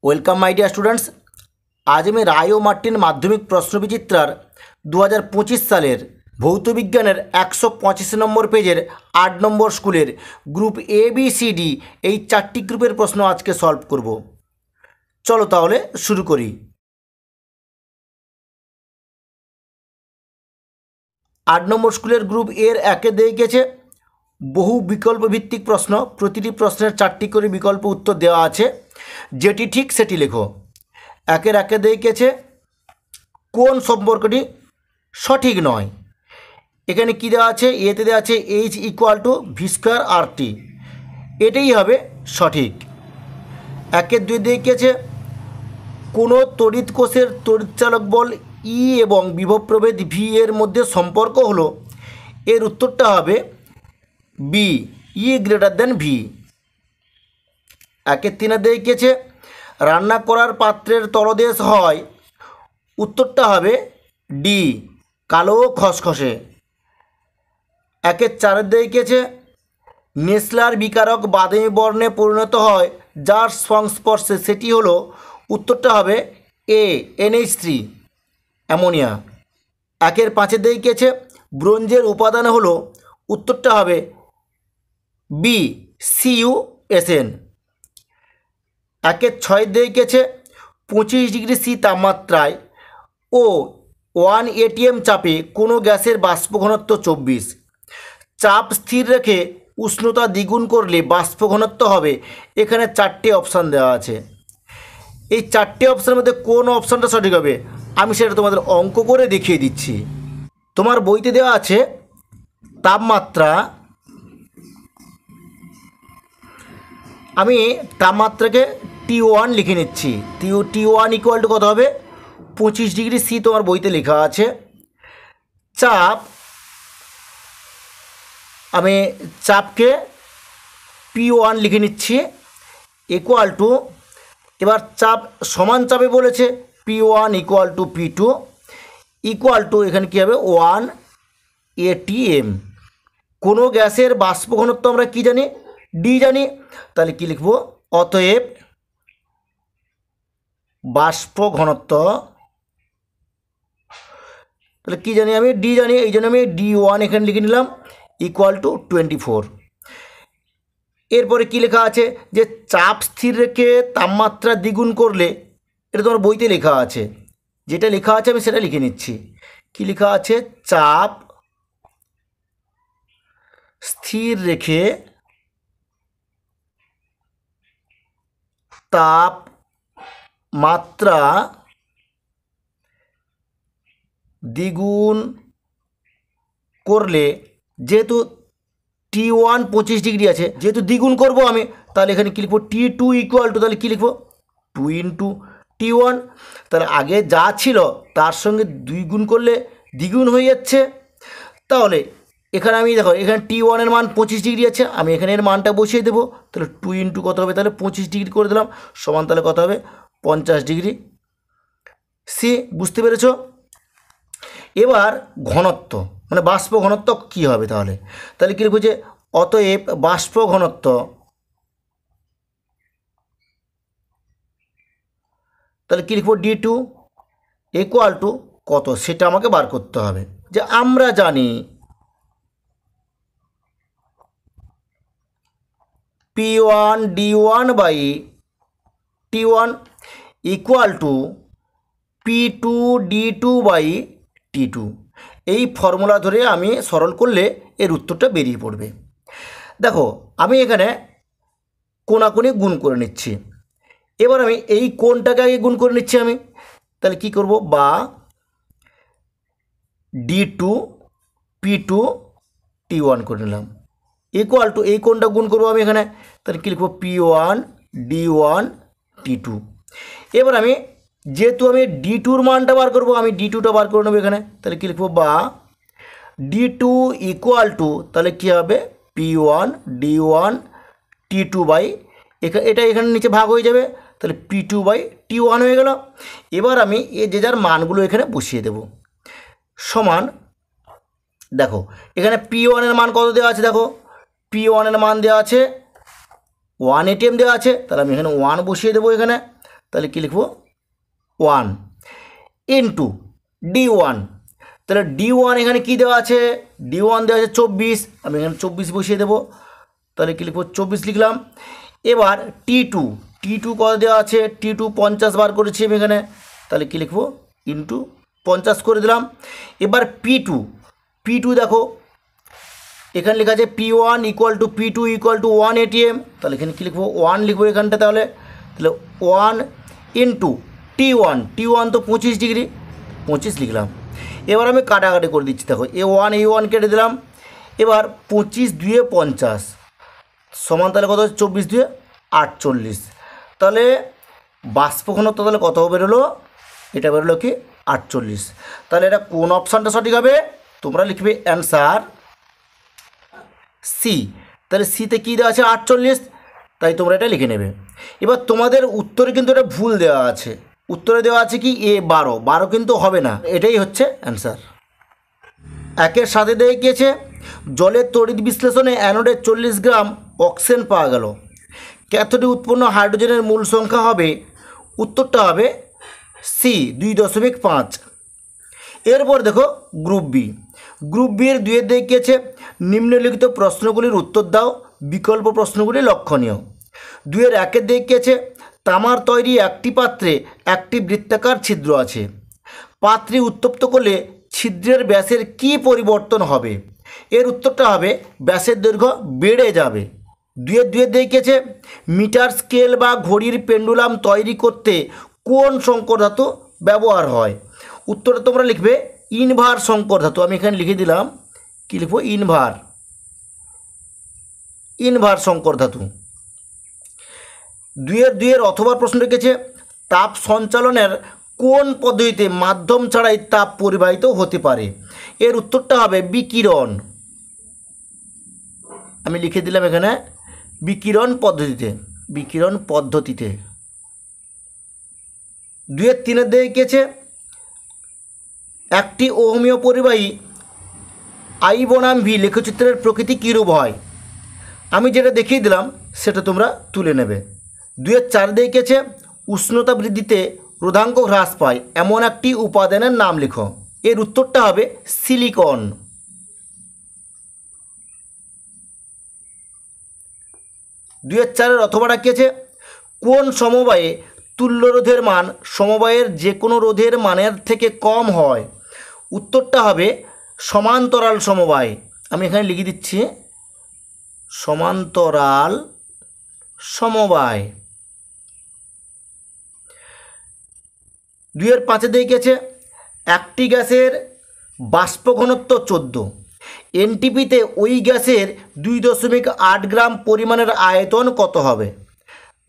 Welcome my dear students. আজ আমি রায় ও Martin মাধ্যমিক প্রশ্নবিচিত্রার 2025 সালের ভৌত বিজ্ঞানের 185 নম্বর পেজের 8 নম্বর স্কুলের group A B C D এই 4টি গ্রুপের প্রশ্ন আজকে সলভ করব। চলো তাহলে শুরু করি। 8 নম্বর স্কুলের গ্রুপ এর একে দিয়ে গেছে বহু বিকল্প ভিত্তিক প্রশ্ন। প্রতিটি প্রশ্নের 4টি করে বিকল্প উত্তর দেওয়া আছে, যেটি ঠিক সেটি লেখো। একের একে দিয়ে গেছে কোন সম্পর্কটি সঠিক নয়। এখানে কি দেওয়া আছে? এতে দেওয়া আছে H equal to V square আর টি, এটাই হবে সঠিক। একের দুই দিয়ে গেছে কোনো তড়িৎ কোষের তড়িৎচালক বল ই এবং বিভব প্রভেদ ভি এর মধ্যে সম্পর্ক হলো, এর উত্তরটা হবে বি, ই গ্রেটার দেন ভি। একের তিনে দিয়ে গেছে রান্না করার পাত্রের তলদেশ হয়, উত্তরটা হবে ডি, কালো খসখসে। একের চারের দিয়ে গেছে নেসলার বিকারক বাদামি বর্ণে পরিণত হয় যার সংস্পর্শে সেটি হলো, উত্তরটা হবে এ, NH3 অ্যামোনিয়া। একের পাঁচের দিয়ে গেছে ব্রোঞ্জের উপাদান হলো, উত্তরটা হবে বি, CuSN। একের ছয় দিয়ে গেছে 25 ডিগ্রি সি তাপমাত্রায় ও 1 ATM চাপে কোনো গ্যাসের বাষ্প ঘনত্ব 24, চাপ স্থির রেখে উষ্ণতা দ্বিগুণ করলে বাষ্প ঘনত্ব হবে। এখানে 4টে অপশান দেওয়া আছে, এই 4টে অপশানের মধ্যে কোন অপশানটা সঠিক হবে আমি সেটা তোমাদের অঙ্ক করে দেখিয়ে দিচ্ছি। তোমার বইতে দেওয়া আছে তাপমাত্রা, আমি তাপমাত্রাকে T1 লিখে নিচ্ছি। T1 ইকুয়াল টু কত হবে? 25 ডিগ্রি সি তোমার বইতে লেখা আছে। চাপ, আমি চাপকে P1 লিখে নিচ্ছি ইকুয়াল টু, এবার চাপ সমান চাপে বলেছে P1 equal to P2 equal to, এখানে কী হবে 1 ATM। কোনো গ্যাসের বাষ্প ঘনত্ব আমরা কী জানি? ডি জানি, তাহলে কি লিখব? অতএব বাষ্প ঘনত্ব, তাহলে কী জানি? আমি ডি জানি, এই জন্য আমি D1 এখানে লিখে নিলাম ইকুয়াল টু 24। এরপরে কি লেখা আছে যে চাপ স্থির রেখে তাপমাত্রা দ্বিগুণ করলে, এটা তোমার বইতে লেখা আছে, যেটা লেখা আছে আমি সেটা লিখে নিচ্ছি। কি লেখা আছে? চাপ স্থির রেখে তাপমাত্রা দ্বিগুণ করলে, যেহেতু T1 25 ডিগ্রি আছে, যেহেতু দ্বিগুণ করব আমি, তাহলে এখানে কী লিখবো? T2 ইকুয়াল টু, তাহলে কী লিখবো? 2 ইন্টু T1। তাহলে আগে যা ছিল তার সঙ্গে 2 গুণ করলে দ্বিগুণ হয়ে যাচ্ছে। তাহলে এখানে আমি দেখো, এখানে T1 এর মান 25 ডিগ্রি আছে, আমি এখানে এর মানটা বসিয়ে দেবো। তাহলে 2 ইন্টু কত হবে? তাহলে 25 ডিগ্রি করে দিলাম, সমান তাহলে কত হবে? 50 ডিগ্রি সি। বুঝতে পেরেছো? এবার ঘনত্ব মানে বাষ্প ঘনত্ব কী হবে? তাহলে কী লিখবো? যে অতএব বাষ্প ঘনত্ব, তাহলে কী লিখবো? D2 ইকুয়াল টু কত সেটা আমাকে বার করতে হবে। যে আমরা জানি P1 D1 by T1 equal to P2 D2 by T2। এই ফর্মুলা ধরে আমি সরল করলে এর উত্তরটা বেরিয়ে পড়বে। দেখো আমি এখানে কোণাকুণি গুণ করে নিচ্ছি। এবার আমি এই কোণটাকে আগে গুণ করে নিচ্ছি আমি, তাহলে কি করব? বা D2 P2 T1 করে নিলাম ইকুয়াল টু, এই কোণটা গুণ করবো আমি এখানে, তাহলে কী লিখবো? P1 D1 T2। এবার আমি যেহেতু আমি D2-র মানটা বার করবো, আমি D2টা বার করে নেবো এখানে, তাহলে কী লিখবো? বা D2 ইকুয়াল টু, তাহলে কী হবে? P1 D1 T2 বাই, এটা এখানে নিচে ভাগ হয়ে যাবে, তাহলে P2 বাই T1 হয়ে গেল। এবার আমি যে যার মানগুলো এখানে বসিয়ে দেব। সমান, দেখো এখানে P1 এর মান কত দেওয়া আছে? দেখো P1 এর মান দেওয়া আছে 1 ATM দেওয়া আছে, তাহলে আমি এখানে 1 বসিয়ে দেবো এখানে। তাহলে কী লিখব 1 ইন্টু D1, তাহলে D1 এখানে কী দেওয়া আছে, D1 দেওয়া আছে 24, আমি এখানে 24 বসিয়ে দেবো, তাহলে কী লিখব 24 লিখলাম। এবার T2 কত দেওয়া আছে, T2 50 বার করেছি আমি এখানে, তাহলে কী লিখব ইন্টু 50 করে দিলাম। এবার P2 দেখো এখানে লেখা আছে P1 = P2 = 1 ATM, তাহলে এখানে কী লিখবো 1 লিখবো এখানটা, তাহলে 1 ইন্টু T1 তো 25 ডিগ্রি, 25 লিখলাম। এবার আমি কাটাকাটি করে দিচ্ছি, দেখো A1 কেটে দিলাম। এবার 25 2 50 সমান তাহলে কত হচ্ছে 24 2 48, তাহলে বাষ্প ঘনত্ব তাহলে কত বেরোলো, এটা বেরোলো কি 48। তাহলে এটা কোন অপশানটা সঠিক হবে, তোমরা লিখবে অ্যান্সার সি। তাহলে সিতে কী দেওয়া আছে 48, তাই তোমরা এটা লিখে নেবে। এবার তোমাদের উত্তরে কিন্তু এটা ভুল দেওয়া আছে, উত্তরে দেওয়া আছে কি A12 কিন্তু হবে না, এটাই হচ্ছে অ্যান্সার। 1-এর সাথে দিয়ে গিয়েছে জলের তড়িৎ বিশ্লেষণে অ্যানোডে 40 গ্রাম অক্সিজেন পাওয়া গেল, ক্যাথোডে উৎপন্ন হাইড্রোজেনের মূল সংখ্যা হবে, উত্তরটা হবে সি 2.5। এরপর দেখো গ্রুপ বি এর 2-এর দিয়ে গিয়েছে নিম্নলিখিত প্রশ্নগুলির উত্তর দাও, বিকল্প প্রশ্নগুলি লক্ষণীয়। 2-এর 1-এর দিয়ে গিয়েছে তামার তৈরি একটি পাত্রে একটি বৃত্তাকার ছিদ্র আছে, পাত্রে উত্তপ্ত করলে ছিদ্রের ব্যাসের কী পরিবর্তন হবে, এর উত্তরটা হবে ব্যাসের দৈর্ঘ্য বেড়ে যাবে। 2-এর দিয়ে গিয়েছে মিটার স্কেল বা ঘড়ির পেন্ডুলাম তৈরি করতে কোন সংকর ধাতু ব্যবহার হয়, উত্তরটা তোমরা লিখবে ইনভার সংকর ধাতু, আমি এখানে লিখে দিলাম, কী লিখবো ইনভার সংকর ধাতু। 2-এর অথবা প্রশ্ন রেখেছে তাপ সঞ্চালনের কোন পদ্ধতিতে মাধ্যম ছাড়াই তাপ পরিবাহিত হতে পারে, এর উত্তরটা হবে বিকিরণ, আমি লিখে দিলাম এখানে বিকিরণ পদ্ধতিতে। 2-এর 3-এর দিয়ে গিয়েছে একটি ওহমীয় পরিবাহী I বনাম V লেখচিত্রের প্রকৃতি কীরূপ হয়, আমি যেটা দেখিয়ে দিলাম সেটা তোমরা তুলে নেবে। 2-এর 4 দিয়ে গিয়েছে উষ্ণতা বৃদ্ধিতে রোধাঙ্ক হ্রাস পায় এমন একটি উপাদানের নাম লিখো, এর উত্তরটা হবে সিলিকন। 2-এর 4-এর অথবাটা কী আছে, কোন সমবায়ে তুল্য রোধের মান সমবায়ের যে কোনো রোধের মানের থেকে কম হয়, উত্তরটা হবে সমান্তরাল সমবায়, আমি এখানে লিখে দিচ্ছি সমান্তরাল সমবায়। 2-এর 5-এ দিয়ে গেছে একটি গ্যাসের বাষ্প ঘনত্ব 14, এনটিপিতে ওই গ্যাসের 2.8 গ্রাম পরিমাণের আয়তন কত হবে,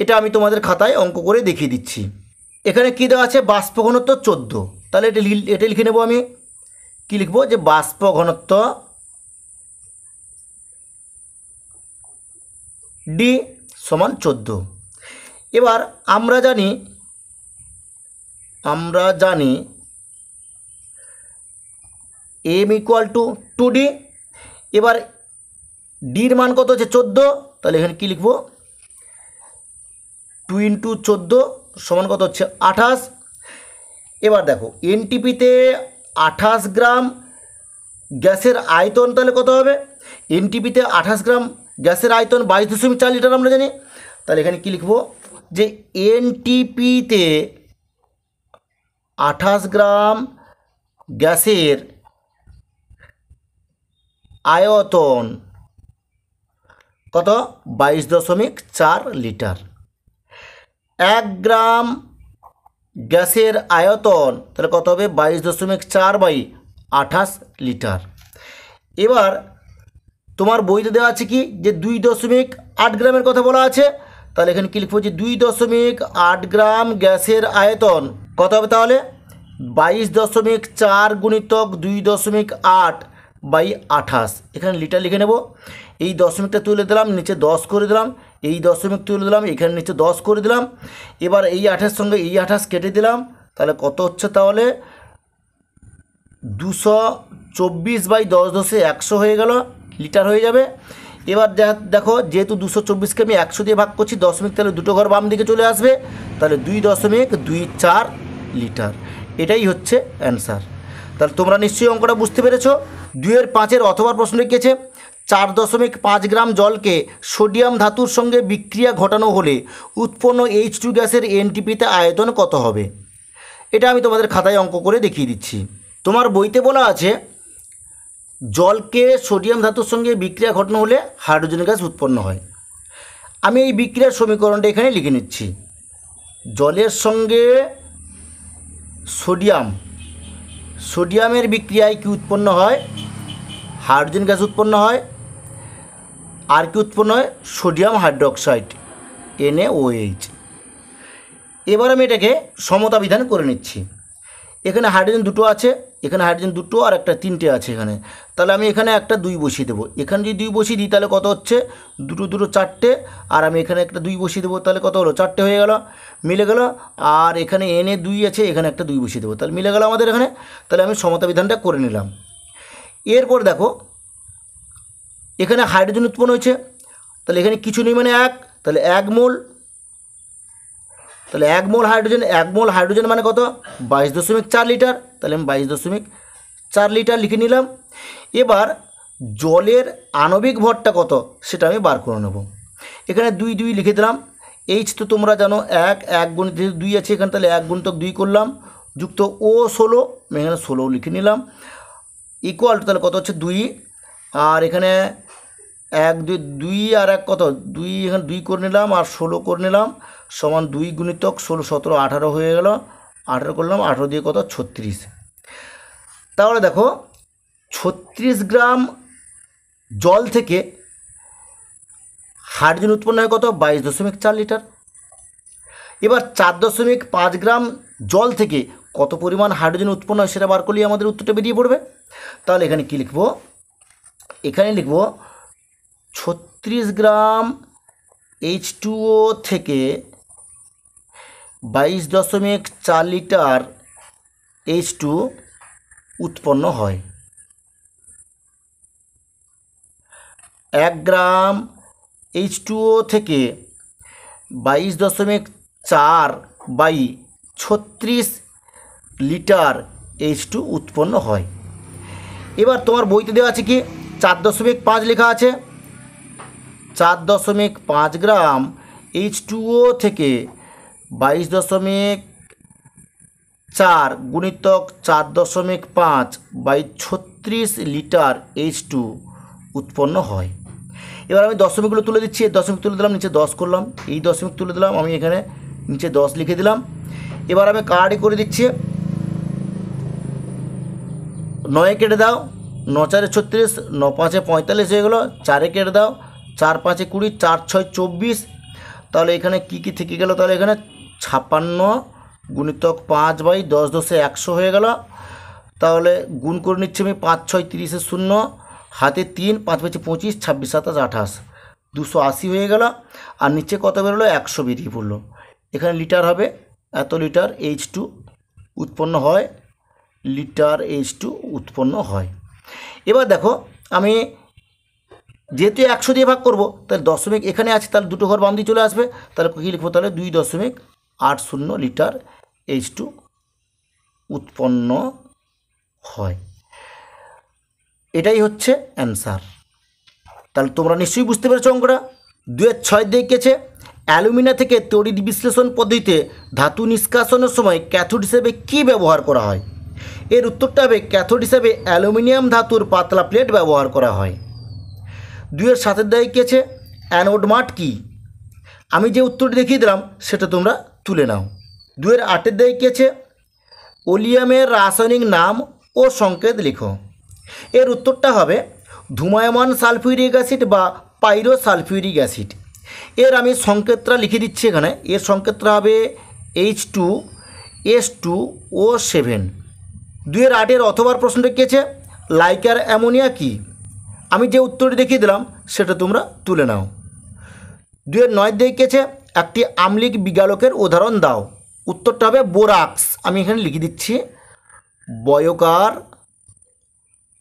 এটা আমি তোমাদের খাতায় অঙ্ক করে দেখিয়ে দিচ্ছি। এখানে কী দেওয়া আছে বাষ্প ঘনত্ব 14, তাহলে এটা লিখে নেব, আমি কী লিখব যে বাষ্প ঘনত্ব ডি সমান 14। এবার আমরা জানি m = 2d, এবার ডির মান কত হচ্ছে 14, তাহলে এখানে কী লিখব 2 × 14 সমান কত হচ্ছে 28। এবার দেখো এনটিপিতে 28 গ্রাম গ্যাসের আয়তন তাহলে কত হবে, এনটিপিতে 28 গ্রাম গ্যাসের আয়তন 22.4 লিটার আমরা জানি, তাহলে এখানে কী লিখব যে এনটিপিতে 28 গ্রাম গ্যাসের আয়তন কত 22.4 লিটার, 1 গ্রাম গ্যাসের আয়তন তাহলে কত হবে 22.4/28 লিটার। এবার তোমার বইতে দেওয়া আছে কি যে 2.8 গ্রামের কথা বলা আছে, তাহলে এখানে কী লিখবো যে 2.8 গ্রাম গ্যাসের আয়তন কত হবে, তাহলে 22.4 গুণিতক 2.8/28, এখানে লিটার লিখে নেব, এই দশমিকটা তুলে দিলাম, নিচে 10 করে দিলাম, এই দশমিক তুলে দিলাম, এখানে নিচে 10 করে দিলাম। এবার এই 28 সঙ্গে এই 28 কেটে দিলাম, তাহলে কত হচ্ছে, তাহলে 224/10 × 100 হয়ে গেল, লিটার হয়ে যাবে। এবার দেখো যেহেতু 224কে আমি 100 দিয়ে ভাগ করছি, দশমিক তাহলে দুটো ঘর বাম দিকে চলে আসবে, তাহলে 2.24 লিটার। এটাই হচ্ছে অ্যান্সার। তাহলে তোমরা নিশ্চয়ই অঙ্কটা বুঝতে পেরেছো। 2-5 অথবা প্রশ্ন লিখেছে 4.5 গ্রাম জলকে সোডিয়াম ধাতুর সঙ্গে বিক্রিয়া ঘটানো হলে উৎপন্ন H2 গ্যাসের এনটিপিতে আয়তন কত হবে। এটা আমি তোমাদের খাতায় অঙ্ক করে দেখিয়ে দিচ্ছি। তোমার বইতে বলা আছে জলকে সোডিয়াম ধাতুর সঙ্গে বিক্রিয়া ঘটানো হলে হাইড্রোজেন গ্যাস উৎপন্ন হয়। আমি এই বিক্রিয়ার সমীকরণটা এখানে লিখে নিচ্ছি। জলের সঙ্গে সোডিয়ামের বিক্রিয়ায় কি উৎপন্ন হয়, হাইড্রোজেন গ্যাস উৎপন্ন হয়। আর কি উৎপন্ন হয়, সোডিয়াম হাইড্রোক্সাইড NaOH। এবার আমি এটাকে সমতা বিধান করে নিচ্ছি। এখানে হাইড্রোজেন দুটো আছে, এখানে হাইড্রোজেন দুটো আর একটা তিনটে আছে এখানে, তাহলে আমি এখানে একটা 2 বসিয়ে দেবো। এখানে যদি 2 বসিয়ে দিই তাহলে কত হচ্ছে, দুটো 4টে, আর আমি এখানে একটা 2 বসিয়ে দেবো, তাহলে কত হলো, 4টে হয়ে গেল, মিলে গেল। আর এখানে Na2 আছে, এখানে একটা 2 বসিয়ে দেবো, তাহলে মিলে গেল আমাদের এখানে। তাহলে আমি সমতা বিধানটা করে নিলাম। এরপর দেখো এখানে হাইড্রোজেন উৎপন্ন হয়েছে, তাহলে এখানে কিছু নেই মানে 1, তাহলে 1 মোল, তাহলে 1 মোল হাইড্রোজেন মানে কত, 22.4 লিটার, তাহলে আমি 22.4 লিটার লিখে নিলাম। এবার জলের আণবিক ভরটা কত সেটা আমি বার করে নেব। এখানে 2 লিখে দিলাম। H তো তোমরা জানো 1 গুণিত 2 আছে এখানে, তাহলে 1 গুণিতক 2 করলাম, যুক্ত O16, আমি এখানে 16 লিখে নিলাম, ইকুয়াল তাহলে কত হচ্ছে 2। আর এখানে 1 2 আর 1 কত 2, এখানে 2 করে নিলাম আর 16 করে নিলাম, সমান 2 গুণিতক 16 17 18 হয়ে গেল। 18 করলাম, 18 দিয়ে কত 36। তাহলে দেখো 36 গ্রাম জল থেকে হাইড্রোজেন উৎপন্ন হয় কত, 22.4 লিটার। এবার 4.5 গ্রাম জল থেকে কত পরিমাণ হাইড্রোজেন উৎপন্ন হয় সেটা বার করলেই আমাদের উত্তরটা বেরিয়ে পড়বে। তাহলে এখানে কি লিখব, এখানে লিখব 36 গ্রাম H2O থেকে 22.4 লিটার H2 উৎপন্ন হয়। 1 গ্রাম H2O থেকে 22.4 বাই 36 লিটার H2 উৎপন্ন হয়। এবার তোমার বইতে দেওয়া আছে কি 4.5 লেখা আছে, 4.5 গ্রাম H2O থেকে 22.4 গুণিতক 4.5 বাই 36 লিটার H2 উৎপন্ন হয়। এবার আমি দশমিকগুলো তুলে দিচ্ছি, দশমিক তুলে দিলাম, নিচে 10 করলাম, এই দশমিক তুলে দিলাম, আমি এখানে নিচে 10 লিখে দিলাম। এবার আমি কার্ডই করে দিচ্ছি, 9 কেটে দাও, 9 4 36, 9 5 45 হয়ে গেলো, 4 কেটে দাও, 4 5 20, 4 6 24। তাহলে এখানে কি কি থেকে গেল, তাহলে এখানে 56 গুণিতক 5 বাই 10 10 100 হয়ে গেল। তাহলে গুণ করে নিচ্ছি আমি, 5 6 30 0, হাতে 3, 5 5 25, 26 27 28, 280 হয়ে গেল। আর নিচে কত বেরোলো, 100 বেরিয়ে পড়লো। এখানে লিটার হবে, এত লিটার H2 উৎপন্ন হয়, লিটার H2 উৎপন্ন হয়। এবার দেখো আমি যেহেতু 100 দিয়ে ভাগ করব, তাহলে দশমিক এখানে আছে, তাহলে দুটো ঘর বাম দিয়ে চলে আসবে, তাহলে কী লিখবো, তাহলে 2.80 লিটার H2 উৎপন্ন হয়। এটাই হচ্ছে অ্যান্সার। তাহলে তোমরা নিশ্চয়ই বুঝতে পেরেছো অঙ্কটা। 2-6 দেখেছে অ্যালুমিনিয়াম থেকে তড়িৎ বিশ্লেষণ পদ্ধতিতে ধাতু নিষ্কাশনের সময় ক্যাথোড হিসেবে কী ব্যবহার করা হয়। এর উত্তরটা হবে ক্যাথোড হিসেবে অ্যালুমিনিয়াম ধাতুর পাতলা প্লেট ব্যবহার করা হয়। 2-7 দেখেছে অ্যানোড মাঠ কী, আমি যে উত্তরটি দেখিয়ে দিলাম সেটা তোমরা তুলে নাও। 2-8 দেখেছে ওলিয়ামের রাসায়নিক নাম ও সংকেত লিখো। এর উত্তরটা হবে ধূমায়মান সালফিউরিক অ্যাসিড বা পাইরো সালফিউরিক অ্যাসিড। এর আমি সংকেতটা লিখে দিচ্ছি এখানে, এর সংকেতটা হবে H2S2O7। 2-8 অথবার প্রশ্ন রেখেছে লাইকার অ্যামোনিয়া কী, আমি যে উত্তরটি দেখিয়ে দিলাম সেটা তোমরা তুলে নাও। 2-9 দেখেছে একটি আম্লিক বিগালকের উদাহরণ দাও। উত্তরটা হবে বোরাক্স, আমি এখানে লিখে দিচ্ছি বয়কার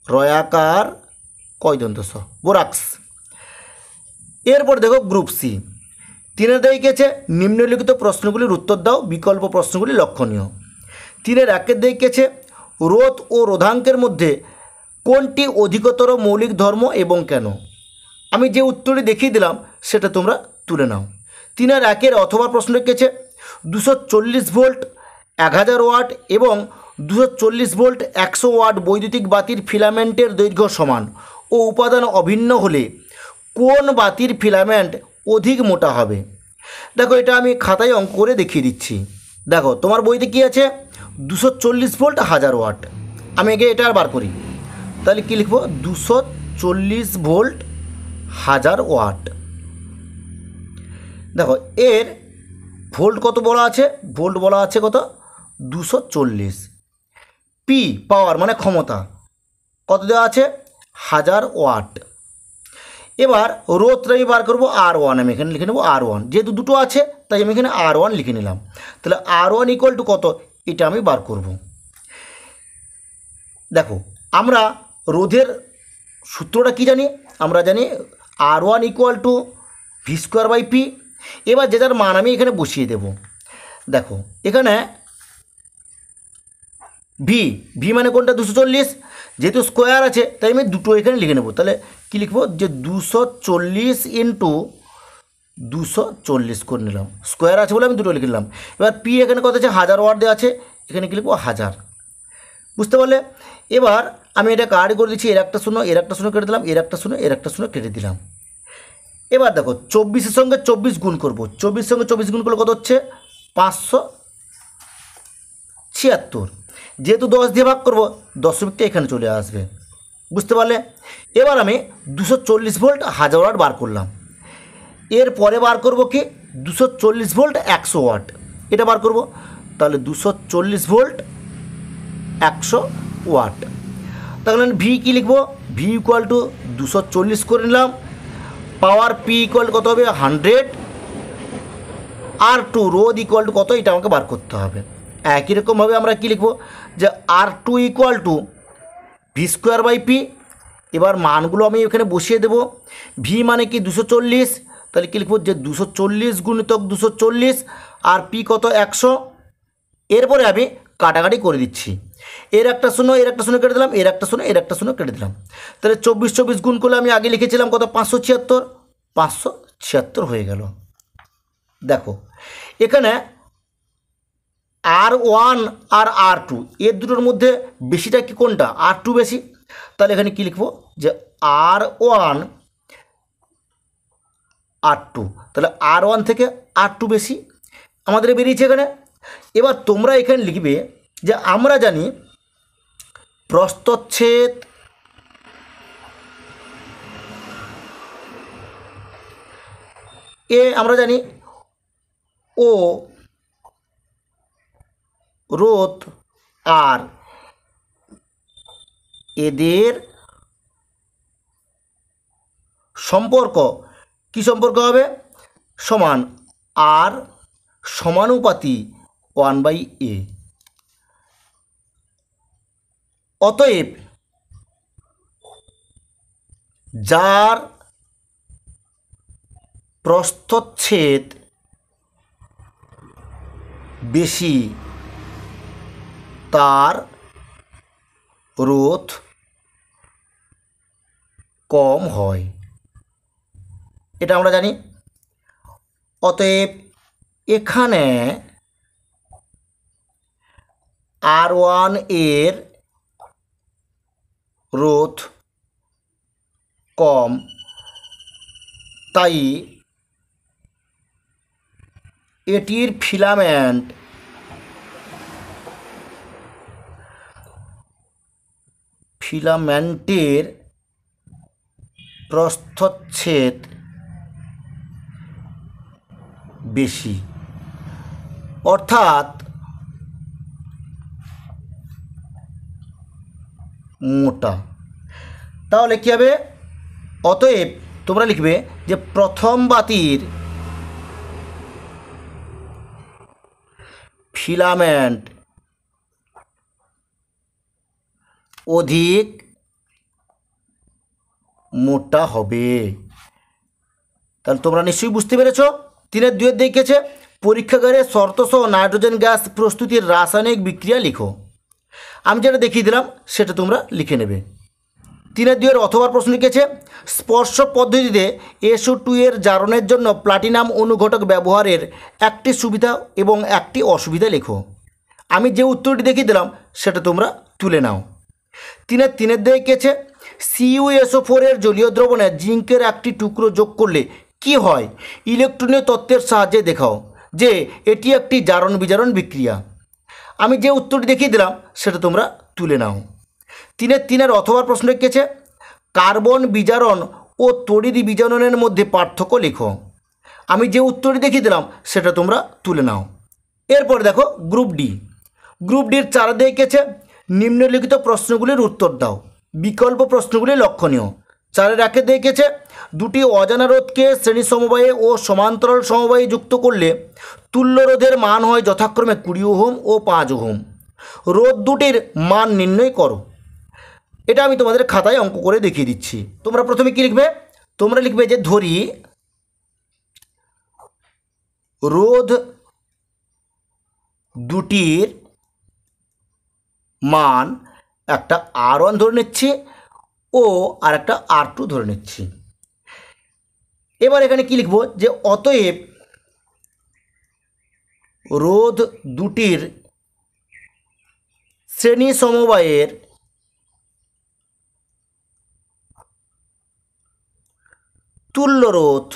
রয়াকার কয়দন্তস বোরাক্স। এরপর দেখো গ্রুপ সি, 3 দেখেছে নিম্নলিখিত প্রশ্নগুলির উত্তর দাও, বিকল্প প্রশ্নগুলি লক্ষণীয়। 3-1 দেখেছে রোধ ও রোধাঙ্কের মধ্যে কোনটি অধিকতর মৌলিক ধর্ম এবং কেন। আমি যে উত্তরটি দেখিয়ে দিলাম সেটা তোমরা তুলে নাও। 3-1 অথবা প্রশ্ন রেখেছে 240 ভোল্ট 1000 ওয়াট এবং 240 ভোল্ট 100 ওয়াট বৈদ্যুতিক বাতির ফিলামেন্টের দৈর্ঘ্য সমান ও উপাদান অভিন্ন হলে কোন বাতির ফিলামেন্ট অধিক মোটা হবে। দেখো এটা আমি খাতায় অঙ্ক করে দেখিয়ে দিচ্ছি। দেখো তোমার বইতে কী আছে 240 ভোল্ট 1000 ওয়াট। আমি আগে এটা আর বার করি, তাহলে কী লিখব 240 ভোল্ট 1000 ওয়াট। দেখো এর ভোল্ট কত বলা আছে, ভোল্ট বলা আছে কত 240। পি পাওয়ার মানে ক্ষমতা কত দেওয়া আছে 1000 ওয়াট। এবার রোধটা আমি বার করবো R1, আমি এখানে লিখে নেবো R1, যেহেতু দুটো আছে তাই আমি এখানে R1 লিখে নিলাম। তাহলে R1 ইকুয়াল টু কত এটা আমি বার করব। দেখো আমরা রোধের সূত্রটা কি জানি, আমরা জানি R1 ইকুয়াল টু V²/P। এবার যে যার মান আমি এখানে বসিয়ে দেব। দেখো এখানে ভি মানে কোনটা 240, যেহেতু স্কোয়ার আছে তাই আমি দুটো এখানে লিখে নেব। তাহলে কী লিখবো যে 240 ইন্টু 240 করে নিলাম, স্কোয়ার আছে বলে আমি দুটো লিখে নিলাম। এবার পি এখানে কত আছে 1000 ওয়াট দেওয়া আছে, এখানে কী লিখবো 1000। বুঝতে পারলে? এবার আমি এটা কার্ড করে দিচ্ছি, এর একটা শূন্য এর একটা শূন্য কেটে দিলাম, এর একটা শূন্য এর একটা শূন্য কেটে দিলাম। এবার দেখো 24-এর সঙ্গে 24 গুণ করবো, 24 সঙ্গে 24 গুণ করলে কত হচ্ছে 576। যেহেতু 10 দিয়ে ভাগ করবো দশমিকটা এখানে চলে আসবে। বুঝতে পারলে? এবার আমি 240 ভোল্ট 1000 ওয়াট বার করলাম। এর পরে বার করব কি 240 ভোল্ট 100 ওয়াট, এটা বার করব। তাহলে 240 ভোল্ট 100 ওয়াট। তাহলে ভি কী লিখবো, ভি ইকুয়াল টু 240 করে নিলাম, পাওয়ার পি ইকুয়াল কত হবে 100, R2 রোধ ইকুয়াল টু কত এটা আমাকে বার করতে হবে। একই রকমভাবে আমরা কী লিখবো যে R2 ইকুয়াল টু V²/P। এবার মানগুলো আমি এখানে বসিয়ে দেব। ভি মানে কি 240, তাহলে কী লিখবো যে 240 গুণিতক 240 আর পি কত 100। এরপরে আমি কাটাকাটি করে দিচ্ছি, এর একটা শূন্য এর একটা শূন্য কেটে দিলাম, এর একটা শূন্য এর একটা শূন্য কেটে দিলাম। তাহলে 24 গুণ করলে আমি আগে লিখেছিলাম কত 576 হয়ে গেল। দেখো এখানে R1 আর R2 এর দুটোর মধ্যে বেশিটা কি কোনটা, R2 বেশি। তাহলে এখানে কি লিখবো যে R1 R2, তাহলে R1 থেকে R2 বেশি আমাদের বেরিয়েছে এখানে। এবার তোমরা এখানে লিখবে যে আমরা জানি প্রস্থচ্ছেদ এ, আমরা জানি ও রোধ আর এদের সম্পর্ক কি সম্পর্ক হবে, সমান আর সমানুপাতি 1/a। অতএব যার প্রস্থচ্ছেদ বেশি তার রোধ কম হয়, এটা আমরা জানি। অতএব এখানে R1 এর রোধ কম, তাই এটির ফিলামেন্টের প্রস্থচ্ছেদ বেশি, অর্থাৎ মোটা। তাহলে কী হবে, অতএব তোমরা লিখবে যে প্রথম বাতির ফিলামেন্ট অধিক মোটা হবে, তাহলে তোমরা নিশ্চয়ই বুঝতে পেরেছ। 3-2 দেখেছে পরীক্ষাগারে শর্তসহ নাইট্রোজেন গ্যাস প্রস্তুতির রাসায়নিক বিক্রিয়া লিখো। আমি যেটা দেখিয়ে দিলাম সেটা তোমরা লিখে নেবে। 3-2 অথবা প্রশ্ন লিখেছে স্পর্শ পদ্ধতিতে SO2 এর জারণের জন্য প্লাটিনাম অনুঘটক ব্যবহারের একটি সুবিধা এবং একটি অসুবিধা লেখো। আমি যে উত্তরটি দেখিয়ে দিলাম সেটা তোমরা তুলে নাও। 3-3 দেখেছে CuSO4 এর জলীয় দ্রবণে জিঙ্কের একটি টুকরো যোগ করলে কি হয় ইলেকট্রনীয় তত্ত্বের সাহায্যে দেখাও যে এটি একটি জারণ বিজারণ বিক্রিয়া। আমি যে উত্তরটি দেখিয়ে দিলাম সেটা তোমরা তুলে নাও। 3-3 অথবা প্রশ্ন লিখেছে কার্বন বিজারণ ও তড়িৎ বিজারণের মধ্যে পার্থক্য লেখো। আমি যে উত্তরটি দেখিয়ে দিলাম সেটা তোমরা তুলে নাও। এরপর দেখো গ্রুপ ডি। গ্রুপ ডির 4 দেখেছে নিম্নলিখিত প্রশ্নগুলির উত্তর দাও, বিকল্প প্রশ্নগুলি লক্ষণীয়। 4-1 দেখেছে দুটি অজানা রোধকে শ্রেণী সমবায়ে ও সমান্তরাল সমবায়ে যুক্ত করলে তুল্য রোধের মান হয় যথাক্রমে 20 ওহম ও 5 ওহম। রোধ দুটির মান নির্ণয় করো। এটা আমি তোমাদের খাতায় অঙ্ক করে দেখিয়ে দিচ্ছি। তোমরা প্রথমে কি লিখবে, তোমরা লিখবে যে ধরি রোধ দুটির মান একটা R1 ধরে নিচ্ছি ও আর একটা R2 ধরে নিচ্ছি। এবার এখানে কি লিখব যে অতএব রোধ দুটির শ্রেণী সমবায়ের তুল্য রোধ।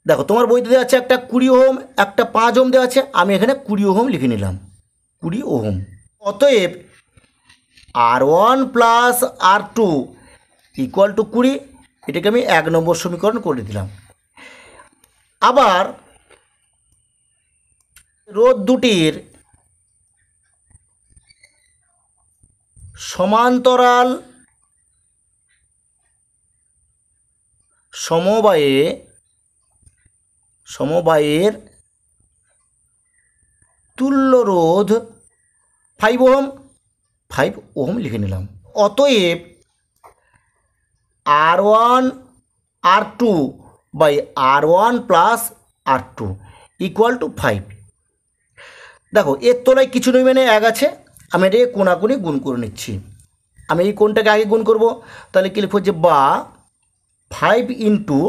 দেখো তোমার বইতে দেওয়া আছে একটা 20 ওহম একটা 5 ওহম দেওয়া আছে, আমি এখানে 20 ওহম লিখে নিলাম, 20 ওহম। অতএব R1 plus R2 equal to 20, এটাকে আমি 1 নম্বর সমীকরণ করে দিলাম। আবার রোধ দুটির সমান্তরাল সমবায়ের তুল্য রোধ 5 ওহম, 5 ওহম লিখে নিলাম। অতএব R1 R2 by R1 plus R2 equal to 5। দেখো এর তলায় কিছু নেই মানে 1 আছে, আমি এটাকে কোণাকুনি গুণ করে নিচ্ছি। আমি এই কোণটাকে আগে গুণ করব, তাহলে কি লিখব যে বা 5 into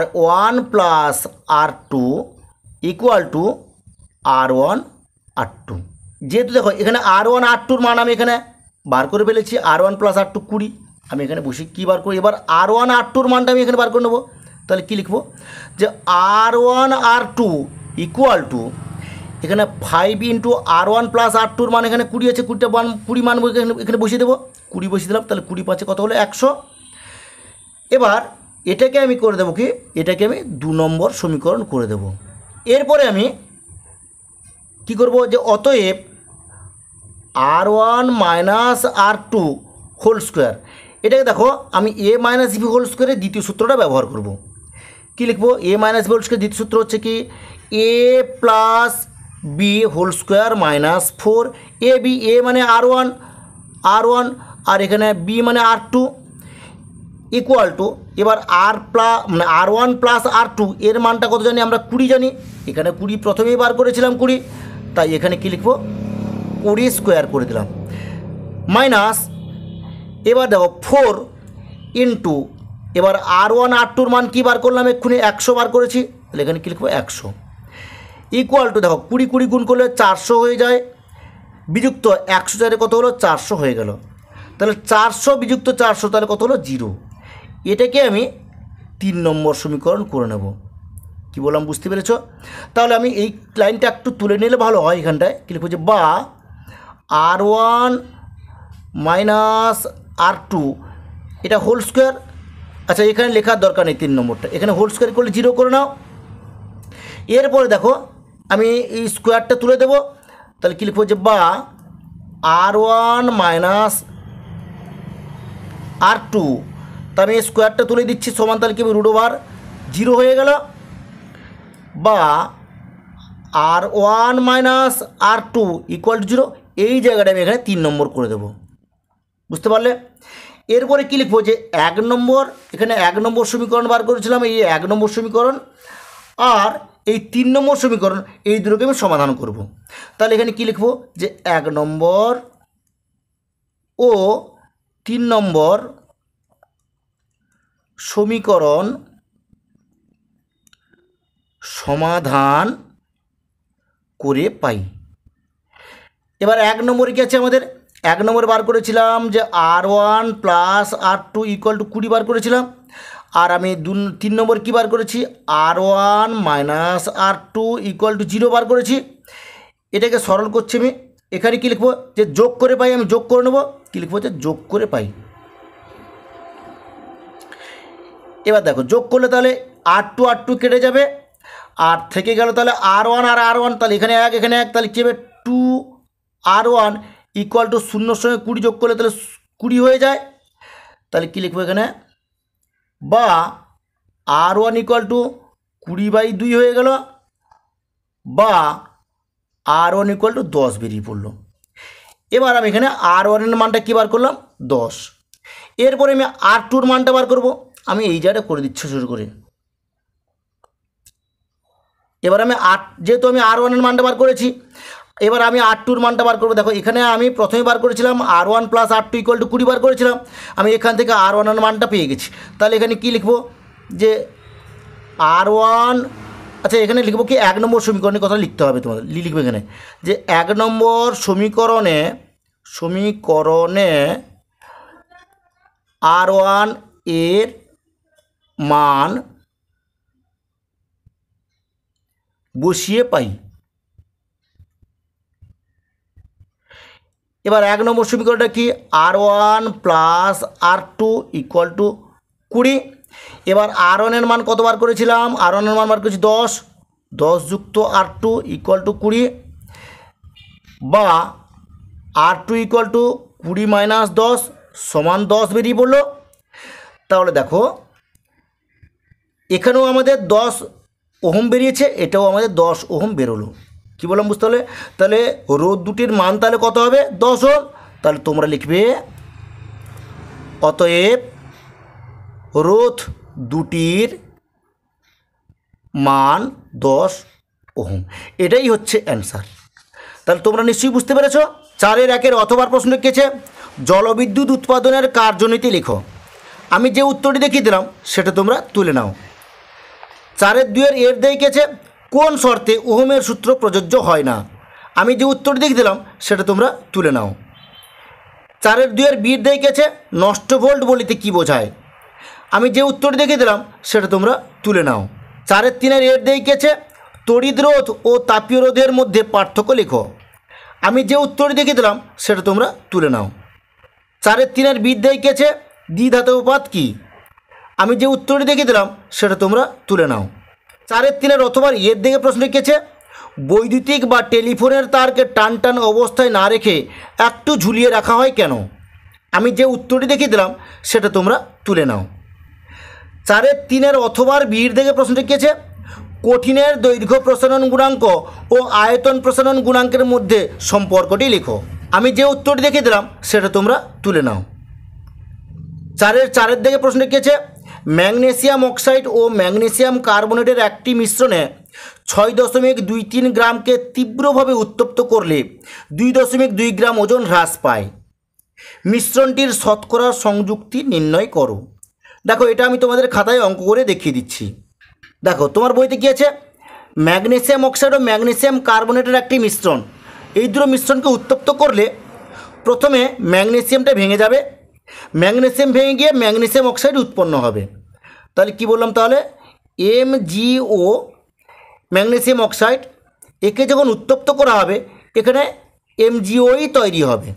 R1 plus R2 equal to R1 R2। যেহেতু দেখো এখানে R1 R2-র মান আমি এখানে বার করে ফেলেছি, R1 প্লাস R2 20, আমি এখানে বসে কী বার করি, এবার R1 R2-র মানটা আমি এখানে বার করে নেব। তাহলে কী লিখব যে R1 R2 ইকুয়াল টু এখানে 5 ইন্টু R1 প্লাস R2-র মান এখানে 20 আছে, 20 মান এখানে বসিয়ে দেবো, 20 বসিয়ে দিলাম। তাহলে 20 5 কত হলো 100। এবার এটাকে আমি করে দেবো কি, এটাকে আমি 2 নম্বর সমীকরণ করে দেব। এরপরে আমি কি করব যে অতএব R1 minus R2 whole square, এটাকে দেখো আমি A মাইনাস বি হোল স্কোয়ারের দ্বিতীয় সূত্রটা ব্যবহার করব। কি লিখবো, A minus B whole square দ্বিতীয় সূত্র হচ্ছে কি A plus B whole square minus 4 AB, A মানে R1 আর এখানে B মানে R2 ইকুয়াল টু এবার R1 প্লাস R2 এর মানটা কত জানি আমরা 20 জানি, এখানে 20 প্রথমেই বার করেছিলাম 20, তাই এখানে কি লিখবো 20 স্কোয়ার করে দিলাম মাইনাস এবার দেখো 4 ইন্টু এবার R1 R2-র মান কী বার করলাম এক্ষুনি 100 বার করেছি, তাহলে এখানে কী লিখবো 100 ইকুয়াল টু দেখো 20 গুণ করলে 400 হয়ে যায়, বিযুক্ত 100 কত হলো 400 হয়ে গেল, তাহলে 400 বিযুক্ত 400 তাহলে কত হলো 0। এটাকে আমি 3 নম্বর সমীকরণ করে নেব। কি বললাম বুঝতে পেরেছ? তাহলে আমি এই লাইনটা একটু তুলে নিলে ভালো হয়, এখানটায় কি লিখবো যে বা R1 মাইনাস R2 এটা হোল স্কোয়ার। আচ্ছা এখানে লেখার দরকার নেই 3 নম্বরটা, এখানে হোল স্কোয়ার করলে 0 করে নাও। এরপরে দেখো আমি এই স্কোয়ারটা তুলে দেব, তাহলে কী লিখবো যে বা R1 মাইনাস R2, তা আমি এই স্কোয়ারটা তুলে দিচ্ছি সমান, তাহলে কি √0 হয়ে গেল, বা R1 minus R2 equal to 0। এই জায়গাটা আমি এখানে 3 নম্বর করে দেব। বুঝতে পারলে? এরপরে কী লিখবো, যে 1 নম্বর, এখানে 1 নম্বর সমীকরণ বার করেছিলাম, এই 1 নম্বর সমীকরণ আর এই 3 নম্বর সমীকরণ, এই দুটোকে আমি সমাধান করব। তাহলে এখানে কী লিখবো, যে 1 নম্বর ও 3 নম্বর সমীকরণ সমাধান করে পাই। এবার 1 নম্বরে কী আছে আমাদের, 1 নম্বরে বার করেছিলাম যে R1 plus R2 equal to 20 বার করেছিলাম। আর আমি 3 নম্বর কী বার করেছি, R1 minus R2 equal to 0 বার করেছি। এটাকে সরল করছি আমি, এখানে কী লিখবো, যে যোগ করে পাই, আমি যোগ করে নেবো, কী লিখবো, যে যোগ করে পাই। এবার দেখো যোগ করলে তাহলে R2 কেটে যাবে, আর থেকে গেল তাহলে R1 আর R1, তাহলে এখানে 1 এখানে 1, তাহলে কী হবে 2R1 ইকুয়াল টু 0 সঙ্গে 20 যোগ করলে তাহলে 20 হয়ে যায়। তাহলে কী লিখবো এখানে, বা R1 ইকুয়াল টু 20/2 হয়ে গেল, বা R1 ইকুয়াল টু 10 বেরিয়ে পড়লো। এবার আমি এখানে R1 এর মানটা কী বার করলাম, 10। এরপরে আমি R2 এর মানটা বার করব, আমি এই জায়গাটা করে দিচ্ছি শুরু করে। এবার আমি যেহেতু আমি R1 এর মানটা বার করেছি, এবার আমি R2 এর মানটা বার করবো। দেখো এখানে আমি প্রথমে বার করেছিলাম R1 plus R2 equal to 20 বার করেছিলাম, আমি এখান থেকে R1 এর মানটা পেয়ে গেছি। তাহলে এখানে কি লিখবো, যে R1, আচ্ছা এখানে লিখবো কি 1 নম্বর সমীকরণের কথা লিখতে হবে তোমাদের, লিখবে এখানে যে 1 নম্বর সমীকরণে R1 এর মান বসিয়ে পাই। এবার 1 নম্বর সমীকরণটা কি, R1 plus R2 equal to 20। এবার R1 এর মান কত বার করেছিলাম, R1 এর মান বার করেছি 10, 10 যুক্ত R2 ইকুয়াল টু 20, বা R2 ইকুয়াল টু 20 মাইনাস 10 সমান 10 বেরিয়ে পড়লো। তাহলে দেখো এখানেও আমাদের 10 ওহম বেরিয়েছে, এটাও আমাদের 10 ওহম বেরোলো। কী বললাম বুঝতে পারলে? তাহলে রোধ দুটির মান তাহলে কত হবে, 10 ওহম। তাহলে তোমরা লিখবে অতএব রোধ দুটির মান 10 ওহম। এটাই হচ্ছে অ্যান্সার। তাহলে তোমরা নিশ্চয়ই বুঝতে পেরেছ। 4-এর 1-এর অথবার প্রশ্ন লিখেছে জলবিদ্যুৎ উৎপাদনের কার্যনীতি লিখো। আমি যে উত্তরটি দেখিয়ে দিলাম সেটা তোমরা তুলে নাও। 4-এর 2-এর এর দেখেছে কোন শর্তে ওহমের সূত্র প্রযোজ্য হয় না। আমি যে উত্তরটি দেখিয়ে দিলাম সেটা তোমরা তুলে নাও। 4-এর 2-এর বির দেখেছে নষ্ট ভোল্ট বলিতে কী বোঝায়। আমি যে উত্তরটি দেখিয়ে দিলাম সেটা তোমরা তুলে নাও। 4-এর 3-এর এর দেখেছে তড়িৎ রোধ ও তাপীয় রোধের মধ্যে পার্থক্য লেখো। আমি যে উত্তরটি দেখিয়ে দিলাম সেটা তোমরা তুলে নাও। 4-এর 3-এর বির দেখেছে দ্বিধাতবপাত কী। আমি যে উত্তরটি দেখিয়ে দিলাম সেটা তোমরা তুলে নাও। 4-এর 3-এর অথবা এর দিকে প্রশ্ন লিখেছে বৈদ্যুতিক বা টেলিফোনের তারকে টান টান অবস্থায় না রেখে একটু ঝুলিয়ে রাখা হয় কেন। আমি যে উত্তরটি দেখিয়ে দিলাম সেটা তোমরা তুলে নাও। 4-এর 3-এর অথবার বির দিকে প্রশ্ন লিখেছে কঠিনের দৈর্ঘ্য প্রসারণ গুণাঙ্ক ও আয়তন প্রসারণ গুণাঙ্কের মধ্যে সম্পর্কটি লেখো। আমি যে উত্তরটি দেখিয়ে দিলাম সেটা তোমরা তুলে নাও। 4-এর দিকে প্রশ্ন লিখেছে ম্যাগনেসিয়াম অক্সাইড ও ম্যাগনেসিয়াম কার্বনেটের একটি মিশ্রণে 6.23 গ্রামকে তীব্রভাবে উত্তপ্ত করলে 2.2 গ্রাম ওজন হ্রাস পায়। মিশ্রণটির শতকরা সংযুক্তি নির্ণয় করো। দেখো এটা আমি তোমাদের খাতায় অঙ্ক করে দেখিয়ে দিচ্ছি। দেখো তোমার বইতে কী আছে, ম্যাগনেসিয়াম অক্সাইড ও ম্যাগনেসিয়াম কার্বনেটের একটি মিশ্রণ। এই দুটো মিশ্রণকে উত্তপ্ত করলে প্রথমে ম্যাগনেসিয়ামটা ভেঙে যাবে, ম্যাগনেসিয়াম ভেঙে গিয়ে ম্যাগনেসিয়াম অক্সাইড উৎপন্ন হবে। তাহলে কি বললাম, তাহলে MgO ম্যাগনেসিয়াম অক্সাইড, একে যখন উত্তপ্ত করা হবে এখানে MgOই তৈরি হবে।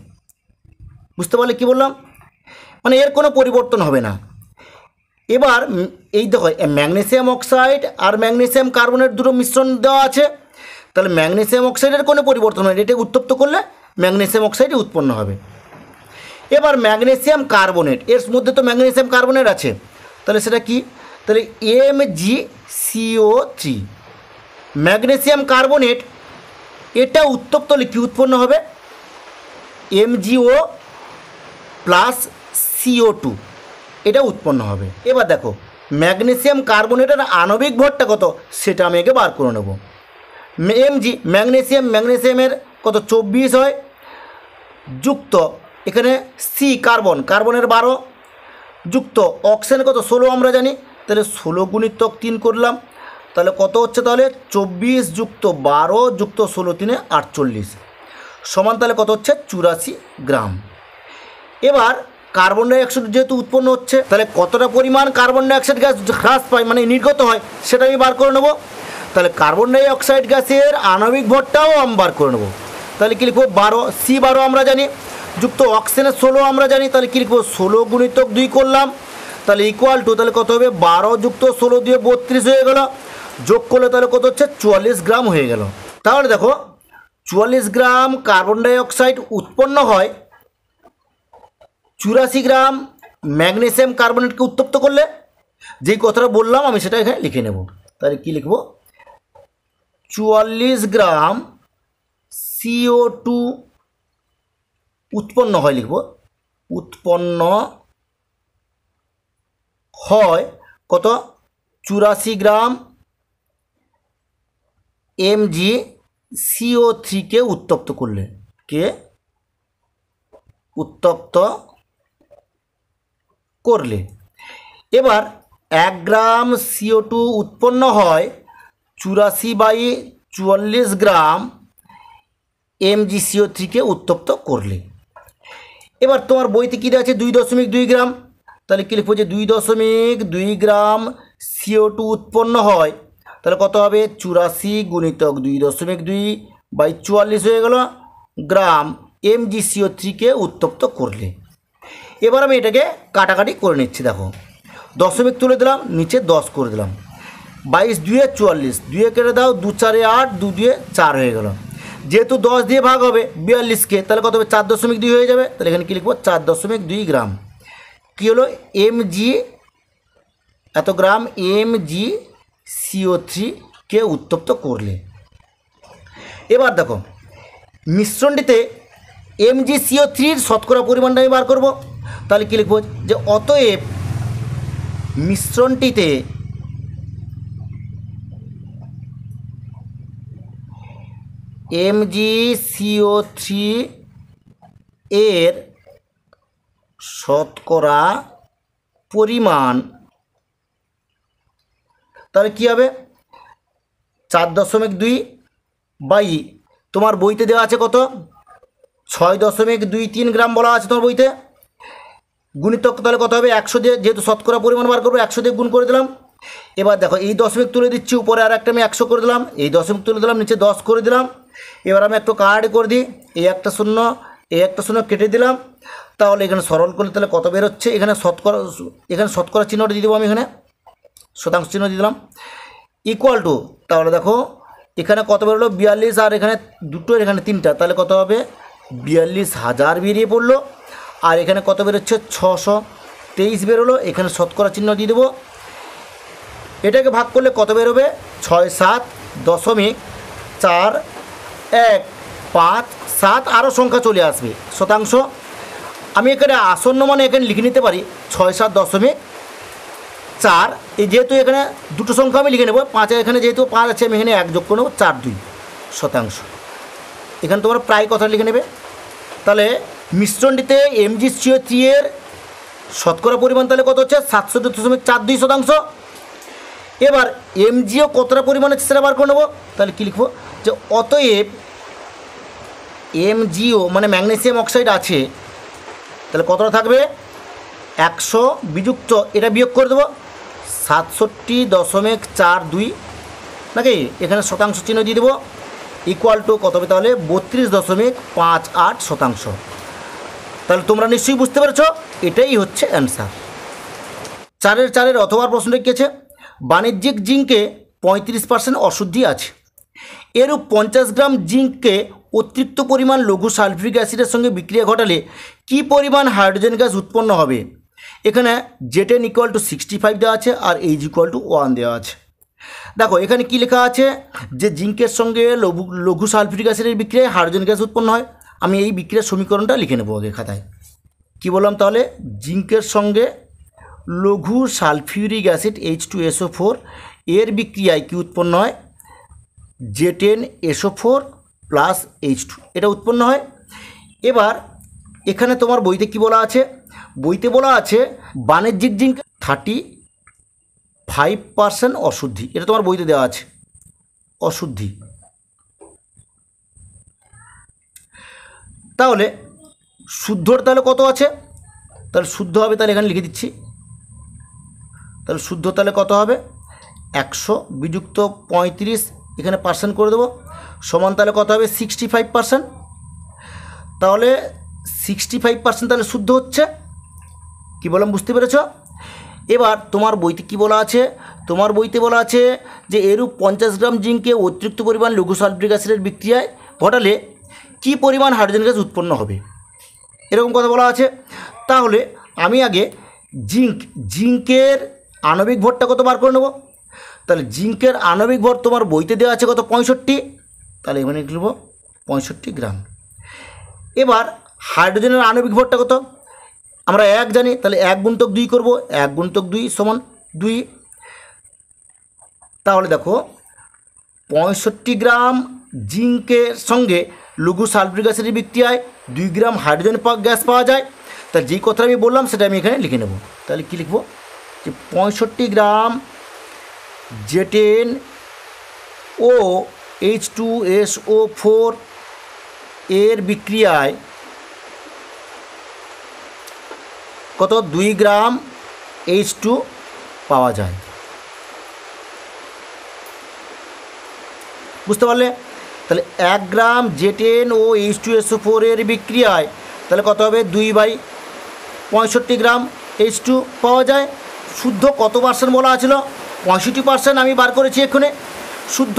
বুঝতে পারলে কি বললাম, মানে এর কোনো পরিবর্তন হবে না। এবার এই দেখো ম্যাগনেসিয়াম অক্সাইড আর ম্যাগনেসিয়াম কার্বনেট দুটো মিশ্রণ দেওয়া আছে, তাহলে ম্যাগনেসিয়াম অক্সাইডের কোনো পরিবর্তন হয় না, এটা উত্তপ্ত করলে ম্যাগনেসিয়াম অক্সাইড উৎপন্ন হবে। এবার ম্যাগনেসিয়াম কার্বনেট, এর মধ্যে তো ম্যাগনেসিয়াম কার্বনেট আছে, তাহলে সেটা কি, তাহলে MgCO3 ম্যাগনেসিয়াম কার্বনেট, এটা উত্তপ্ত হলে কী উৎপন্ন হবে, MgO প্লাস CO2 এটা উৎপন্ন হবে। এবার দেখো ম্যাগনেসিয়াম কার্বনেটের আণবিক ভরটা কত সেটা আমি একে বার করে নেব। Mg ম্যাগনেসিয়ামের কত 24 হয়, যুক্ত এখানে সি কার্বনের 12, যুক্ত অক্সিজেন কত 16 আমরা জানি, তাহলে 16 গুণিতক 3 করলাম, তাহলে কত হচ্ছে, তাহলে 24 যুক্ত 12 যুক্ত 16 3 48 সমান তাহলে কত হচ্ছে 84 গ্রাম। এবার কার্বন ডাইঅক্সাইড যেহেতু উৎপন্ন হচ্ছে, তাহলে কতটা পরিমাণ কার্বন ডাইঅক্সাইড গ্যাস হ্রাস পায় মানে নির্গত হয় সেটা আমি বার করে নেব। তাহলে কার্বন ডাইঅক্সাইড গ্যাসের আণবিক ভরটাও আমি বার করে নেব। তাহলে কী লিখবো 12, C12 আমরা জানি, যুক্ত অক্সিজেনের 16 আমরা জানি, তাহলে কী লিখবো 16 গুণিতক 2 করলাম, তাহলে ইকুয়াল টু তাহলে কত হবে 12 যুক্ত 16 দিয়ে 32 হয়ে গেল, যোগ করলে তাহলে কত হচ্ছে 44 গ্রাম হয়ে গেল। তাহলে দেখো 44 গ্রাম কার্বন ডাইঅক্সাইড উৎপন্ন হয়, 84 গ্রাম ম্যাগনেসিয়াম কার্বনেটকে উত্তপ্ত করলে, যেই কথাটা বললাম আমি সেটা এখানে লিখে নেব। তাহলে কী লিখব 44 গ্রাম CO2 উৎপন্ন হয়, লিখব উৎপন্ন হয় কত 84 গ্রাম MgCO3 উত্তপ্ত করলে, উত্তপ্ত করলে। এবার 1 গ্রাম CO2 উৎপন্ন হয় 84/44 গ্রাম MgCO3 উত্তপ্ত করলে। এবার তোমার বইতে কী দেওয়া আছে 2.2 গ্রাম, তাহলে কী লিখবো যে 2.2 গ্রাম CO2 উৎপন্ন হয়, তাহলে কত হবে 84 গুণিতক 2.2/44 হয়ে গেল গ্রাম MgCO3 উত্তপ্ত করলে। এবার আমি এটাকে কাটাকাটি করে নিচ্ছি। দেখো দশমিক তুলে দিলাম, নিচে 10 করে দিলাম, 22 2 44, 2 কেটে দাও, 2 4 8, 2 2 4 হয়ে গেল। যেহেতু 10 দিয়ে ভাগ হবে 42কে, তাহলে কত হবে 4.2 হয়ে যাবে। তাহলে এখানে কী লিখবো 4.2 গ্রাম। কী হলো Mg এত গ্রাম MgCO3 উত্তপ্ত করলে। এবার দেখো মিশ্রণটিতে MgCO3 শতকরা পরিমাণটা আমি বার করব। তাহলে কী লিখব যে অতএব মিশ্রণটিতে MgCO3 এর শতকরা পরিমাণ, তাহলে কী হবে 4.2 বাই তোমার বইতে দেওয়া আছে কত 6.23 গ্রাম বলা আছে তোমার বইতে, গুণিতক তাহলে কত হবে 100 দিয়ে, যেহেতু শতকরা পরিমাণ বার করবো 100 দিয়ে গুণ করে দিলাম। এবার দেখো এই দশমিক তুলে দিচ্ছি, উপরে আর একটা আমি 100 করে দিলাম, এই দশমিক তুলে দিলাম, নিচে 10 করে দিলাম। এবার আমি একটু কার্ড করে দিই, এই একটা শূন্য এই একটা শূন্য কেটে দিলাম, তাহলে এখানে সরল করলে তাহলে কত বেরোচ্ছে, এখানে শতকরা চিহ্নটা দিয়ে দেবো আমি, এখানে শতাংশ চিহ্ন দিয়ে দিলাম, ইকুয়াল টু তাহলে দেখো এখানে কত বেরোলো 42, আর এখানে দুটো এখানে 3টা, তাহলে কত হবে 42,000 বেরিয়ে পড়লো। আর এখানে কত বেরোচ্ছে 623 বেরোলো, এখানে শতকরা চিহ্ন দিয়ে দেবো। এটাকে ভাগ করলে কত বেরোবে 67.415 আরও সংখ্যা চলে আসবে শতাংশ। আমি এখানে আসন্ন মানে এখানে লিখে নিতে পারি 67.4, এই যেহেতু এখানে দুটো সংখ্যা আমি লিখে নেব, 5 এখানে যেহেতু 5 আছে আমি এখানে 1 যোগ করে নেব 42 শতাংশ। এখানে তোমরা প্রায় কথা লিখে নেবে। তাহলে মিশ্রণটিতে MgCO3 এর শতকরা পরিমাণ তাহলে কত হচ্ছে 67.42 শতাংশ। এবার MgO কতটা পরিমাণ হচ্ছে সেটা বার করে নেবো। তাহলে কী লিখবো যে অতএব MgO মানে ম্যাগনেসিয়াম অক্সাইড আছে, তাহলে কতটা থাকবে 100 বিযুক্ত এটা বিয়োগ করে দেবো 67.42 নাকি, এখানে শতাংশ চিহ্ন দিয়ে দেবো, ইকুয়াল টু কত হবে তাহলে 32.58 শতাংশ। তাহলে তোমরা নিশ্চয়ই বুঝতে পেরেছ এটাই হচ্ছে অ্যান্সার। 4-এর অথবা প্রশ্নটা কী আছে, বাণিজ্যিক জিঙ্কে 35% অশুদ্ধি আছে, এরূপ 50 গ্রাম জিঙ্ককে অতিরিক্ত পরিমাণ লঘু সালফিউরিক অ্যাসিডের সঙ্গে বিক্রিয়া ঘটালে কি পরিমাণ হাইড্রোজেন গ্যাস উৎপন্ন হবে। এখানে Z(n = 65 দেওয়া আছে আর H = 1 দেওয়া আছে। দেখো এখানে কি লেখা আছে যে জিঙ্কের সঙ্গে লঘু সালফিউরিক অ্যাসিডের বিক্রিয়ায় হাইড্রোজেন গ্যাস উৎপন্ন হয়। আমি এই বিক্রিয়ার সমীকরণটা লিখে নেব আগে খাতায়। কি বললাম তাহলে, জিঙ্কের সঙ্গে লঘু সালফিউরিক অ্যাসিড H2SO4 এর বিক্রিয়ায় কি উৎপন্ন হয়, Z10SO4 প্লাস H2 এটা উৎপন্ন হয়। এবার এখানে তোমার বইতে কি বলা আছে, বইতে বলা আছে বাণিজ্যিক জিঙ্ক 35% অশুদ্ধি, এটা তোমার বইতে দেওয়া আছে অশুদ্ধি। তাহলে শুদ্ধর তাহলে কত আছে, তাহলে শুদ্ধ হবে, তাহলে এখানে লিখে দিচ্ছি, তাহলে শুদ্ধ তাহলে কত হবে 100 বিযুক্ত 35 এখানে পার্সেন্ট করে দেবো, সমান তাহলে কত হবে 65%। তাহলে 65% তাহলে শুদ্ধ হচ্ছে, কি বললাম বুঝতে পেরেছ। এবার তোমার বইতে কি বলা আছে, তোমার বইতে বলা আছে যে এরূপ 50 গ্রাম জিঙ্কে অতিরিক্ত পরিমাণ লঘু সালফিউরিক অ্যাসিডের বিক্রিয়ায় ঘটালে কি পরিমাণ হাইড্রোজেন গ্যাস উৎপন্ন হবে, এরকম কথা বলা আছে। তাহলে আমি আগে জিঙ্কের আণবিক ভরটা কত বার করে নেব, তাহলে জিঙ্কের আণবিক ভর তোমার বইতে দেওয়া আছে কত 65, তাহলে এখানে লিখব 65 গ্রাম। এবার হাইড্রোজেনের আণবিক ভরটা কত আমরা 1 জানি, তাহলে 1 গুণিতক 2 করব, 1 গুণিতক 2 সমান 2। তাহলে দেখো 65 গ্রাম জিঙ্কের সঙ্গে লঘু সালফিউরিক অ্যাসিডের বিক্রিয়ায় 2 গ্রাম হাইড্রোজেন গ্যাস পাওয়া যায়। তাহলে যেই কথাটা আমি বললাম সেটা আমি এখানে লিখে নেব। তাহলে কী লিখব, যে 65 গ্রাম Z10OH2SO4 এর বিক্রিয়ায় কত 2 গ্রাম H2 পাওয়া যায়, বুঝতে পারলে। তাহলে 1 গ্রাম Z10OH2SO4 এর বিক্রিয়ায় তাহলে কত হবে 2/65 গ্রাম H2 পাওয়া যায়। শুদ্ধ কত পার্সেন্ট বলা আছিল, 65% আমি বার করেছি এখানে শুদ্ধ।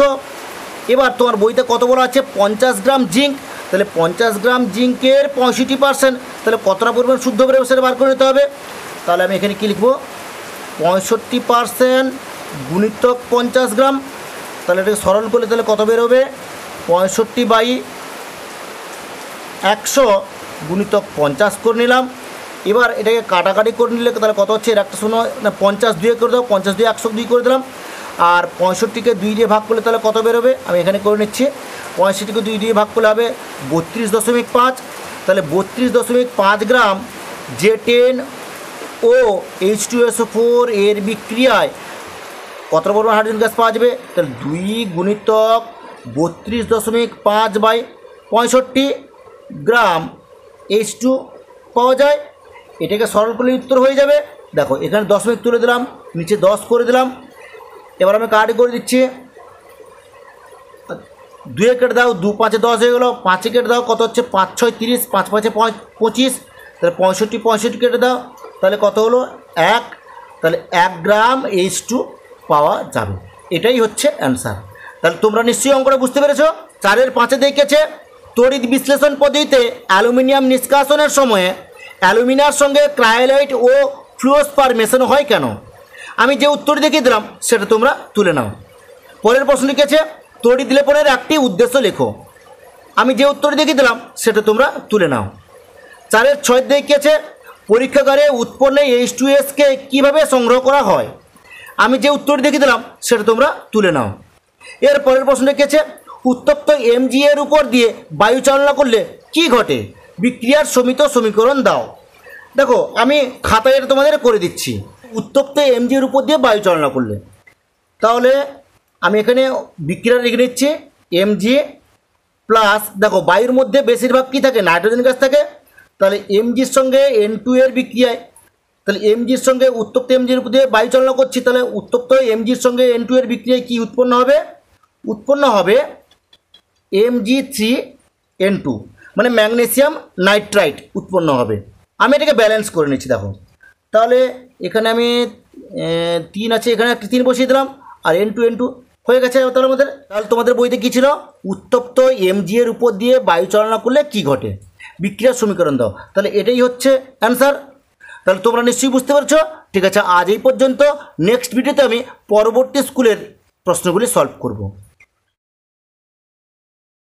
এবার তোমার বইতে কত বলা আছে 50 গ্রাম জিঙ্ক, তাহলে 50 গ্রাম জিঙ্কের 65%, তাহলে কতটা পরিমাণ শুদ্ধ বেরোবে সেটা বার করে নিতে হবে। তাহলে আমি এখানে কী লিখব, 65% গুণিতক 50 গ্রাম, তাহলে এটাকে সরল করলে তাহলে কত বেরোবে 65/100 গুণিতক 50 করে নিলাম। এবার এটাকে কাটাকাটি করে নিলে তাহলে কত হচ্ছে, এর একটা শূন্য না 50 দিয়ে করে দাও, 50 দিয়ে 102 করে দিলাম। আর 65কে 2 দিয়ে ভাগ করলে তাহলে কত বেরোবে, আমি এখানে করে নিচ্ছি, 65কে 2 দিয়ে ভাগ করলে হবে 32.5, তাহলে 32.5 গ্রাম Z10OH2SO4 এর বিক্রিয়ায় কত পরিমাণ হাইড্রোজেন গ্যাস পাওয়া যাবে, তাহলে 2 গুণিতক 32.5/65 গ্রাম H2 পাওয়া যায়। এটাকে সরল করলে উত্তর হয়ে যাবে। দেখো এখানে দশমিক তুলে দিলাম, নিচে 10 করে দিলাম। এবার আমি কাটি করে দিচ্ছি, 2 কেটে দাও, 2 5 10 হয়ে গেলো, 5 কেটে দাও কত হচ্ছে 5 6 30, 5 5 25, তাহলে 65 কেটে দাও, তাহলে কত হলো 1, তাহলে 1 গ্রাম H2 পাওয়া যাবে। এটাই হচ্ছে অ্যান্সার। তাহলে তোমরা নিশ্চয়ই অঙ্কটা বুঝতে পেরেছো। 4-এর 5-এ দেখেছে তড়িৎ বিশ্লেষণ পদ্ধতিতে অ্যালুমিনিয়াম নিষ্কাশনের সময়ে অ্যালুমিনিয়ার সঙ্গে ক্রায়োলাইট ও ফ্লুওস্পার মেশানো হয় কেন। আমি যে উত্তর দেখিয়ে দিলাম সেটা তোমরা তুলে নাও। পরের প্রশ্ন লিখেছে তড়িৎ লেপনের একটি উদ্দেশ্য লেখো। আমি যে উত্তর দেখিয়ে দিলাম সেটা তোমরা তুলে নাও। 4-এর 6 দেখিয়েছে পরীক্ষাগারে উৎপন্ন H2S-কে কীভাবে সংগ্রহ করা হয়। আমি যে উত্তর দেখিয়ে দিলাম সেটা তোমরা তুলে নাও। এর পরের প্রশ্ন লিখেছে উত্তপ্ত Mg এর উপর দিয়ে বায়ু চালনা করলে কি ঘটে, বিক্রিয়ার সমিত সমীকরণ দাও। দেখো আমি খাতায় এটা তোমাদের করে দিচ্ছি, উত্তপ্ত Mg এর উপর দিয়ে বায়ু চালনা করলে, তাহলে আমি এখানে বিক্রিয়া লিখে নিচ্ছি Mg প্লাস, দেখো বায়ুর মধ্যে বেশিরভাগ কী থাকে, নাইট্রোজেন গ্যাস থাকে। তাহলে Mgর সঙ্গে N2 এর বিক্রিয়ায়, তাহলে Mgর সঙ্গে উত্তপ্ত Mgর উপর দিয়ে বায়ু চালনা করছি, তাহলে উত্তপ্ত Mgর সঙ্গে N2 এর বিক্রিয়ায় কী উৎপন্ন হবে, উৎপন্ন হবে Mg3N2, মানে ম্যাগনেসিয়াম নাইট্রাইট উৎপন্ন হবে। আমি এটাকে ব্যালেন্স করে নিচ্ছি। দেখো তাহলে এখানে আমি 3 আছে, এখানে একটা 3 বসিয়ে দিলাম, আর N2 হয়ে গেছে। তাহলে তোমাদের বইতে কী ছিল, উত্তপ্ত Mg এর উপর দিয়ে বায়ু চালনা করলে কি ঘটে, বিক্রিয়ার সমীকরণ দাও। তাহলে এটাই হচ্ছে অ্যান্সার। তাহলে তোমরা নিশ্চয়ই বুঝতে পারছো। ঠিক আছে, আজ এই পর্যন্ত। নেক্সট ভিডিওতে আমি পরবর্তী স্কুলের প্রশ্নগুলি সলভ করব।